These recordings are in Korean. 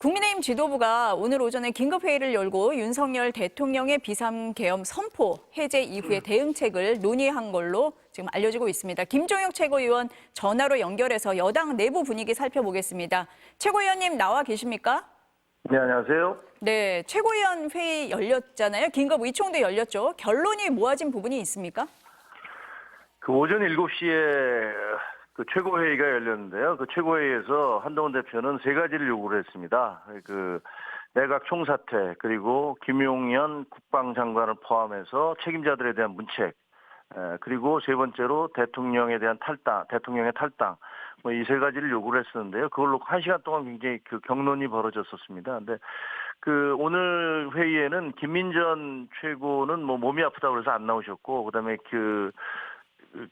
국민의힘 지도부가 오늘 오전에 긴급회의를 열고 윤석열 대통령의 비상계엄 선포 해제 이후의 대응책을 논의한 걸로 지금 알려지고 있습니다. 김종혁 최고위원 전화로 연결해서 여당 내부 분위기 살펴보겠습니다. 최고위원님 나와 계십니까? 네, 안녕하세요. 네, 최고위원 회의 열렸잖아요. 긴급 의총도 열렸죠. 결론이 모아진 부분이 있습니까? 그 오전 7시에 그 최고회의가 열렸는데요. 그 최고회의에서 한동훈 대표는 세 가지를 요구를 했습니다. 그 내각 총사퇴, 그리고 김용현 국방장관을 포함해서 책임자들에 대한 문책, 그리고 세 번째로 대통령에 대한 탈당, 대통령의 탈당, 뭐 이 세 가지를 요구를 했었는데요. 그걸로 1시간 동안 굉장히 그 격론이 벌어졌었습니다. 근데 그 오늘 회의에는 김민전 최고는 뭐 몸이 아프다고 그래서 안 나오셨고, 그다음에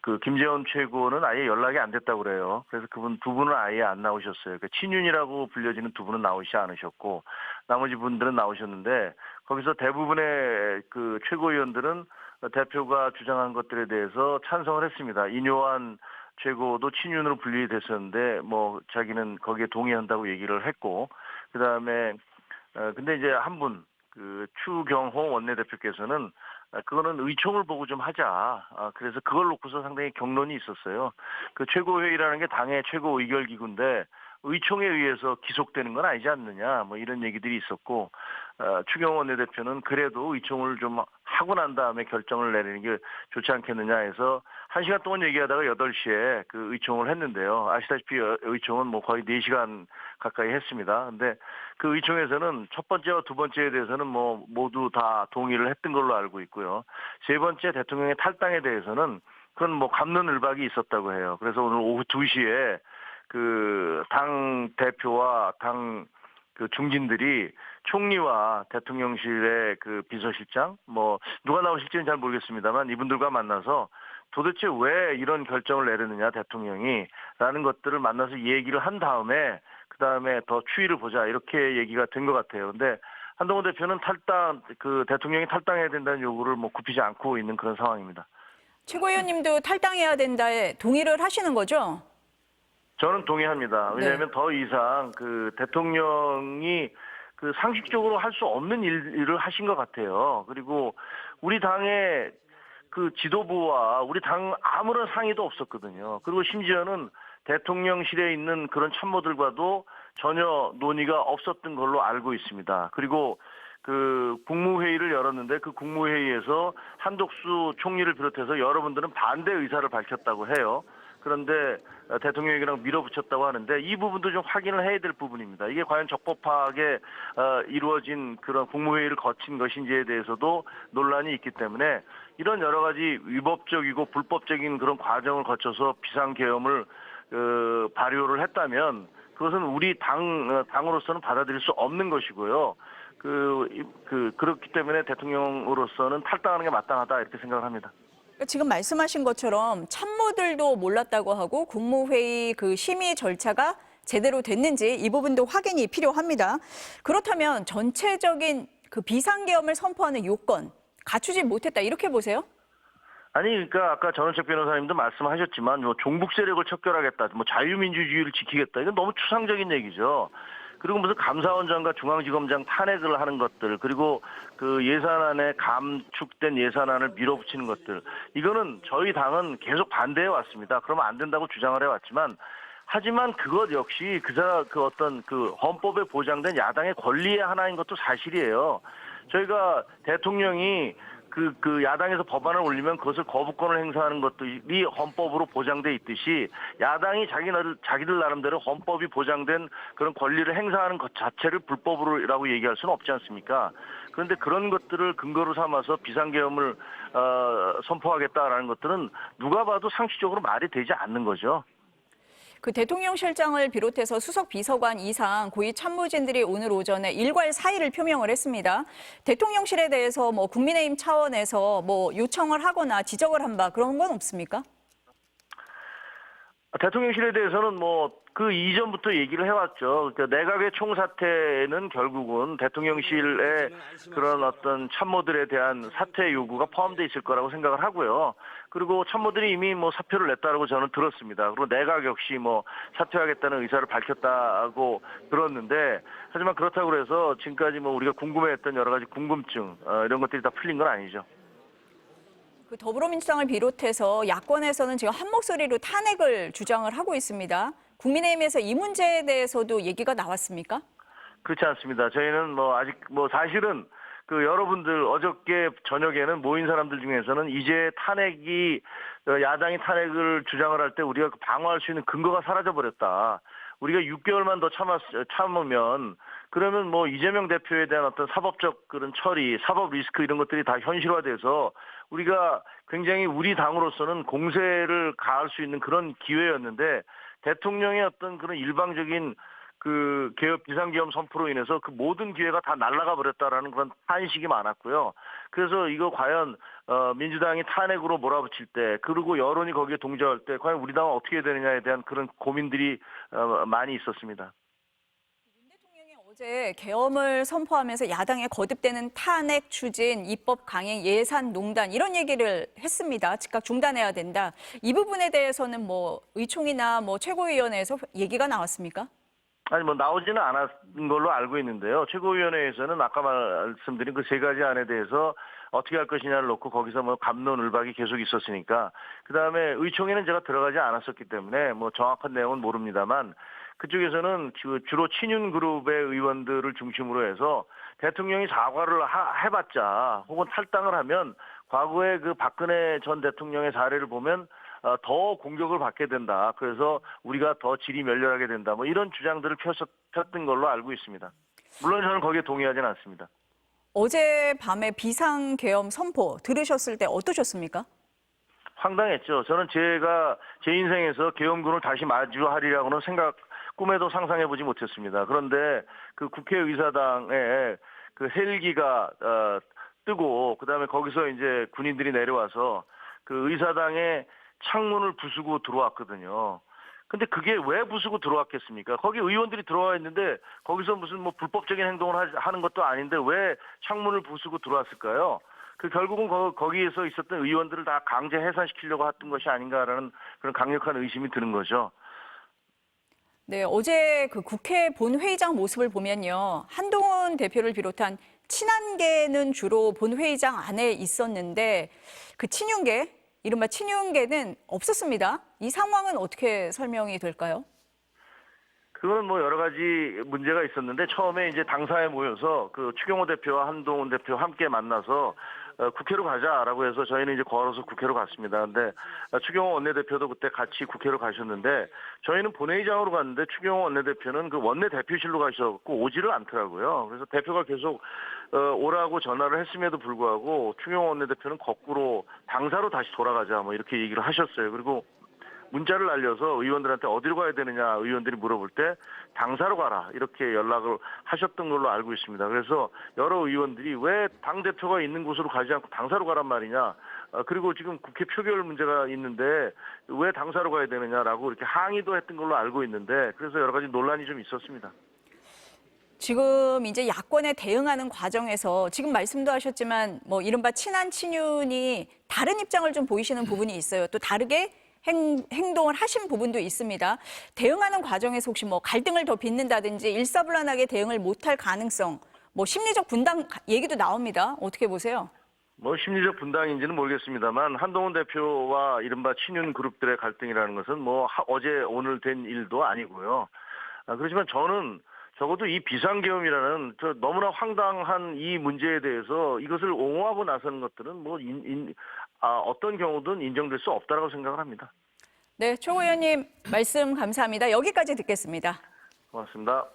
그 김재원 최고는 아예 연락이 안 됐다고 그래요. 그래서 그분 두 분은 아예 안 나오셨어요. 그 친윤이라고 불려지는 두 분은 나오시지 않으셨고, 나머지 분들은 나오셨는데, 거기서 대부분의 그 최고위원들은 대표가 주장한 것들에 대해서 찬성을 했습니다. 인요한 최고도 친윤으로 분류이 됐었는데, 뭐 자기는 거기에 동의한다고 얘기를 했고, 그 다음에 근데 이제 한 분, 그 추경호 원내대표께서는 그거는 의총을 보고 좀 하자. 그래서 그걸 놓고서 상당히 격론이 있었어요. 그 최고회의라는 게 당의 최고 의결기구인데 의총에 의해서 기속되는 건 아니지 않느냐. 뭐 이런 얘기들이 있었고, 추경호 원내대표는 그래도 의총을 좀 하고 난 다음에 결정을 내리는 게 좋지 않겠느냐 해서 1시간 동안 얘기하다가 8시에 그 의총을 했는데요. 아시다시피 의총은 뭐 거의 4시간 가까이 했습니다. 근데 그 의총에서는 첫 번째와 두 번째에 대해서는 뭐 모두 다 동의를 했던 걸로 알고 있고요. 세 번째 대통령의 탈당에 대해서는 그건 뭐 갑론을박이 있었다고 해요. 그래서 오늘 오후 2시에 그 당 대표와 당 그 중진들이 총리와 대통령실의 그 비서실장, 뭐 누가 나오실지는 잘 모르겠습니다만 이분들과 만나서 도대체 왜 이런 결정을 내렸느냐 대통령이 라는 것들을 만나서 얘기를 한 다음에 그 다음에 더 추이를 보자 이렇게 얘기가 된 것 같아요. 근데 한동훈 대표는 그 대통령이 탈당해야 된다는 요구를 뭐 굽히지 않고 있는 그런 상황입니다. 최고위원님도 탈당해야 된다에 동의를 하시는 거죠? 저는 동의합니다. 왜냐하면 네. 더 이상 그 대통령이 그 상식적으로 할 수 없는 일을 하신 것 같아요. 그리고 우리 당의 그 지도부와 우리 당 아무런 상의도 없었거든요. 그리고 심지어는 대통령실에 있는 그런 참모들과도 전혀 논의가 없었던 걸로 알고 있습니다. 그리고 그 국무회의를 열었는데 그 국무회의에서 한독수 총리를 비롯해서 여러분들은 반대 의사를 밝혔다고 해요. 그런데 대통령에게랑 밀어붙였다고 하는데 이 부분도 좀 확인을 해야 될 부분입니다. 이게 과연 적법하게 이루어진 그런 국무회의를 거친 것인지에 대해서도 논란이 있기 때문에 이런 여러 가지 위법적이고 불법적인 그런 과정을 거쳐서 비상계엄을 발효를 했다면 그것은 우리 당으로서는 받아들일 수 없는 것이고요. 그렇기 때문에 대통령으로서는 탈당하는 게 마땅하다 이렇게 생각을 합니다. 지금 말씀하신 것처럼 참모들도 몰랐다고 하고 국무회의 그 심의 절차가 제대로 됐는지 이 부분도 확인이 필요합니다. 그렇다면 전체적인 그 비상계엄을 선포하는 요건 갖추지 못했다 이렇게 보세요? 아니, 그러니까 아까 전원책 변호사님도 말씀하셨지만 뭐 종북 세력을 척결하겠다, 뭐 자유민주주의를 지키겠다, 이건 너무 추상적인 얘기죠. 그리고 무슨 감사원장과 중앙지검장 탄핵을 하는 것들, 그리고 그 예산안에 감축된 예산안을 밀어붙이는 것들, 이거는 저희 당은 계속 반대해 왔습니다. 그러면 안 된다고 주장을 해왔지만, 하지만 그것 역시 그 어떤 그 헌법에 보장된 야당의 권리의 하나인 것도 사실이에요. 저희가 대통령이 그 야당에서 법안을 올리면 그것을 거부권을 행사하는 것들이 헌법으로 보장돼 있듯이 야당이 자기들 나름대로 헌법이 보장된 그런 권리를 행사하는 것 자체를 불법으로라고 얘기할 수는 없지 않습니까? 그런데 그런 것들을 근거로 삼아서 비상계엄을 선포하겠다라는 것들은 누가 봐도 상식적으로 말이 되지 않는 거죠. 그 대통령실장을 비롯해서 수석 비서관 이상 고위 참모진들이 오늘 오전에 일괄 사의를 표명을 했습니다. 대통령실에 대해서 뭐 국민의힘 차원에서 뭐 요청을 하거나 지적을 한 바 그런 건 없습니까? 대통령실에 대해서는 뭐 그 이전부터 얘기를 해왔죠. 그러니까 내각의 총사퇴는 결국은 대통령실의 그런 어떤 참모들에 대한 사퇴 요구가 포함되어 있을 거라고 생각을 하고요. 그리고 참모들이 이미 뭐 사표를 냈다고 저는 들었습니다. 그리고 내각 역시 뭐 사퇴하겠다는 의사를 밝혔다고 들었는데, 하지만 그렇다고 해서 지금까지 뭐 우리가 궁금해했던 여러 가지 궁금증 이런 것들이 다 풀린 건 아니죠. 그 더불어민주당을 비롯해서 야권에서는 지금 한 목소리로 탄핵을 주장을 하고 있습니다. 국민의힘에서 이 문제에 대해서도 얘기가 나왔습니까? 그렇지 않습니다. 저희는 뭐 아직 뭐 사실은 그 여러분들 어저께 저녁에는 모인 사람들 중에서는 이제 탄핵이 야당이 탄핵을 주장을 할 때 우리가 방어할 수 있는 근거가 사라져 버렸다. 우리가 6개월만 더 참으면 그러면 뭐 이재명 대표에 대한 어떤 사법적 그런 처리, 사법 리스크 이런 것들이 다 현실화돼서 우리가 굉장히 우리 당으로서는 공세를 가할 수 있는 그런 기회였는데, 대통령의 어떤 그런 일방적인 그 비상계엄 선포로 인해서 그 모든 기회가 다 날아가 버렸다라는 그런 탄식이 많았고요. 그래서 이거 과연 민주당이 탄핵으로 몰아붙일 때, 그리고 여론이 거기에 동조할 때 과연 우리 당은 어떻게 되느냐에 대한 그런 고민들이 많이 있었습니다. 대통령이 어제 계엄을 선포하면서 야당에 거듭되는 탄핵 추진, 입법 강행, 예산 농단 이런 얘기를 했습니다. 즉각 중단해야 된다. 이 부분에 대해서는 뭐 의총이나 뭐 최고위원회에서 얘기가 나왔습니까? 아니 뭐 나오지는 않았던 걸로 알고 있는데요. 최고위원회에서는 아까 말씀드린 그 세 가지 안에 대해서 어떻게 할 것이냐를 놓고 거기서 뭐 갑론을박이 계속 있었으니까, 그다음에 의총에는 제가 들어가지 않았었기 때문에 뭐 정확한 내용은 모릅니다만, 그쪽에서는 주로 친윤그룹의 의원들을 중심으로 해서 대통령이 사과를 해봤자 혹은 탈당을 하면 과거에 그 박근혜 전 대통령의 사례를 보면 더 공격을 받게 된다. 그래서 우리가 더 질이 멸렬하게 된다. 뭐 이런 주장들을 폈던 걸로 알고 있습니다. 물론 저는 거기에 동의하지는 않습니다. 어제 밤에 비상계엄 선포 들으셨을 때 어떠셨습니까? 황당했죠. 저는 제가 제 인생에서 계엄군을 다시 마주하리라고는 꿈에도 상상해보지 못했습니다. 그런데 그 국회의사당에 그 헬기가 뜨고 그다음에 거기서 이제 군인들이 내려와서 그 의사당에 창문을 부수고 들어왔거든요. 근데 그게 왜 부수고 들어왔겠습니까? 거기 의원들이 들어와 있는데 거기서 무슨 뭐 불법적인 행동을 하는 것도 아닌데 왜 창문을 부수고 들어왔을까요? 그 결국은 거기에서 있었던 의원들을 다 강제 해산시키려고 했던 것이 아닌가라는 그런 강력한 의심이 드는 거죠. 네, 어제 그 국회 본회의장 모습을 보면요. 한동훈 대표를 비롯한 친한계는 주로 본회의장 안에 있었는데 그 친윤계, 이른바 친윤계는 없었습니다. 이 상황은 어떻게 설명이 될까요? 그거는 뭐 여러 가지 문제가 있었는데, 처음에 이제 당사에 모여서 그 추경호 대표와 한동훈 대표 함께 만나서 국회로 가자라고 해서 저희는 이제 걸어서 국회로 갔습니다. 근데 추경호 원내대표도 그때 같이 국회로 가셨는데, 저희는 본회의장으로 갔는데 추경호 원내대표는 그 원내대표실로 가셨고 오지를 않더라고요. 그래서 대표가 계속 오라고 전화를 했음에도 불구하고 추경호 원내대표는 거꾸로 당사로 다시 돌아가자 뭐 이렇게 얘기를 하셨어요. 그리고 문자를 날려서 의원들한테 어디로 가야 되느냐 의원들이 물어볼 때 당사로 가라 이렇게 연락을 하셨던 걸로 알고 있습니다. 그래서 여러 의원들이 왜 당대표가 있는 곳으로 가지 않고 당사로 가란 말이냐, 그리고 지금 국회 표결 문제가 있는데 왜 당사로 가야 되느냐라고 이렇게 항의도 했던 걸로 알고 있는데, 그래서 여러 가지 논란이 좀 있었습니다. 지금 이제 야권에 대응하는 과정에서 지금 말씀도 하셨지만 뭐 이른바 친한 친윤이 다른 입장을 좀 보이시는 부분이 있어요. 또 다르게 행동을 하신 부분도 있습니다. 대응하는 과정에서 혹시 뭐 갈등을 더 빚는다든지 일사불란하게 대응을 못할 가능성, 뭐 심리적 분당 얘기도 나옵니다. 어떻게 보세요? 뭐 심리적 분당인지는 모르겠습니다만, 한동훈 대표와 이른바 친윤 그룹들의 갈등이라는 것은 뭐 어제 오늘 된 일도 아니고요. 그렇지만 저는 적어도 이 비상계엄이라는 너무나 황당한 이 문제에 대해서 이것을 옹호하고 나서는 것들은 뭐 어떤 경우든 인정될 수 없다라고 생각을 합니다. 네, 초 의원님 말씀 감사합니다. 여기까지 듣겠습니다. 고맙습니다.